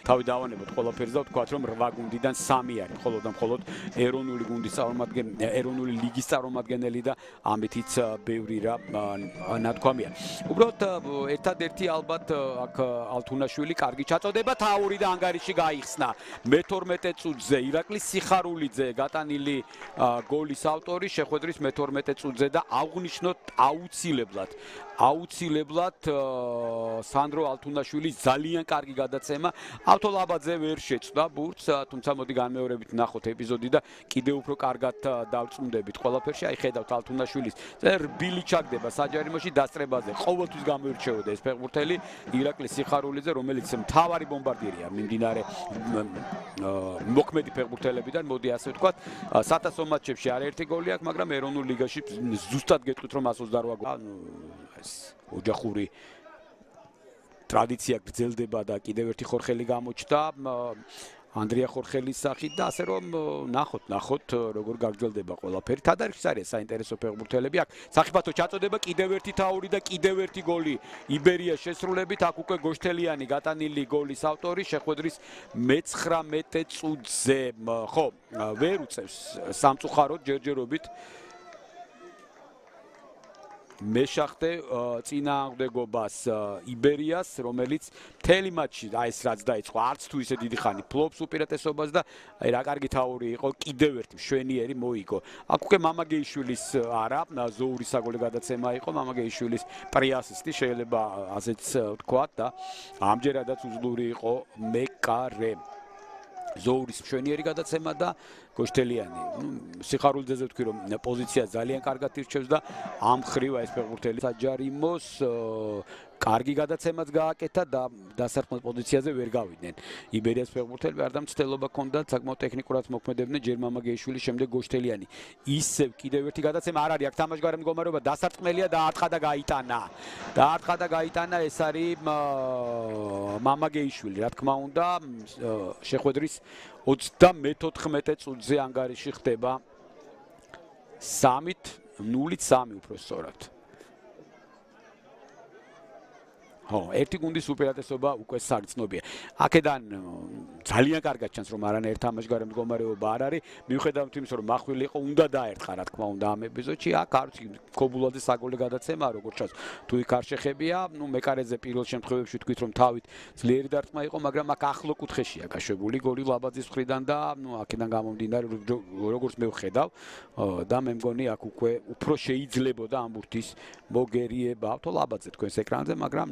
თავი დავანებოთ ყველაფერს და ვთქვათ, რომ 8 გუნდიდან 3 არის მხოლოდ და მხოლოდ ეროვნული გუნდის ეროვნული ლიგის წარმომადგენელი და ამითიც ბევრი რა ნათქვამია. უბრალოდ ერთადერთი ალბათ აქ ალთუნაშვილი კარგი ჩაწოდება თაური და ანგარიში გაიხსნა. მე-12 წუთზე ირაკლი სიხარულიძე გატანილი გოლის ავტორი შეხვედრის მე-12 წუთზე და აღვნიშნოთ აუცილებლად სანდრო ალთუნაშვილის ძალიან კარგი გადაცემა. ავთოლაბაძე ვერ შეცვლა ბურთს, თუმცა მოდი განმეორებით ნახოთ ეპიზოდი და კიდევ უფრო კარგად დავწუნდებით ყველაფერში. აი ხედავთ ალთუნაშვილის რბილი ჩაგდება საჯარიმოში დასწრებაზე. ყოველთვის გამოირჩეოდა ეს ფეხბურთელი ირაკლი სიხარულიძე, რომელიც მთავარი ბომბარდირია მიმდინარე მოქმედი ფეხბურთელებიდან, მოდი ასე ვთქვათ. 1000 მატჩებში არაერთი გოლი აქვს, მაგრამ ეროვნულ ლიგაში ზუსტად გეტყვით რომ 128 გოლი. ოჯახური ტრადიცია გრძელდება და კიდევ ერთი ხორხელი გამოჩნდა ანდრია ხორხელის სახით და ასე რომ ნახოთ როგორ გაგრძელდება ყველაფერი. თადარიხის არის საინტერესო ფეხბურთელები აქ. სახიფათო ჩაწოდება კიდევ ერთი თაური და კიდევ ერთი გოლი იბერია შესრულებით. აქ უკვე გოშთელიანი გატანილი გოლის ავტორი შეხვედრის მე-19 წუთზე. ხო, ვერ უწევს სამწუხაროდ ჯერჯერობით მეშახტე წინააღმდეგობას იბერიას, რომელიც მთელი მატჩი ეს რაც დაიწყო, არც თუ ისე დიდი ხანი ფლობს უპირატესობას და აი რა კარგი თაური იყო, კიდევ ერთი მშვენიერი მოიგო. აქ უკვე მამაგეიშვილის არა, ზოურის საგოლე გადაცემა იყო, მამაგეიშვილის პრიასისტი შეიძლება ასეც ვთქვათ და ამჯერადაც უძლური იყო მეკარე. ზოურის მშვენიერი გადაცემა და გოშთელიანი. სიხარულიძეზე ვთქვი რომ პოზიცია ძალიან კარგად ირჩევს და ამ ხრივა ეს ფეხბურთელი საჯარიმოს კარგი გადაცემაც გააკეთა და დასარტყმელ პოზიციაზე ვერ გავიდნენ. იბერიას ფეხბურთელები არ დამცდელობა ჰქონდათ, საკმაოდ ტექნიკურად მოქმედებდნენ ჯერ მამაგეიშვილის, შემდეგ გოშთელიანი. ისევ კიდევ ერთი გადაცემა არ არის, აქ თამაშგარე მდგომარეობა დასარტყმელია და არტყა და გაიტანა. ეს არის მამაგეიშვილი, რა თქმა უნდა, შეხვედრის 34 წუთზე ანგარიში ხდება 3-0 უფრო სწორად. ხო, ერთი გუნდის უპირატესობა უკვე საგრძნობია. აქედან ძალიან კარგად ჩანს რომ არანაირ თამაშგარე მდგომარეობა არ არის. მიუხედავად იმისა რომ მახვილი იყო, უნდა დაერთხა რა თქმა უნდა ამ ეპიზოდში. აქ არც ქობულაძე საგოლე გადაცემა როგორ ჩანს. თუ იქ არ შეხებია, მეკარეზე პირველ შემთხვევებში თქვით რომ თავით ძლიერი დარტყმა იყო, მაგრამ აქ ახლო კუთხეშია გაშვებული გოლი ლაბაძის მხრიდან და აქედან გამომდინარე როგორც მე ვხედავ და მე მგონი აქ უკვე უფრო შეიძლებოდა ამ ბურთის მოგერიება. ავთო ლაბაძე თქვენს ეკრანზე, მაგრამ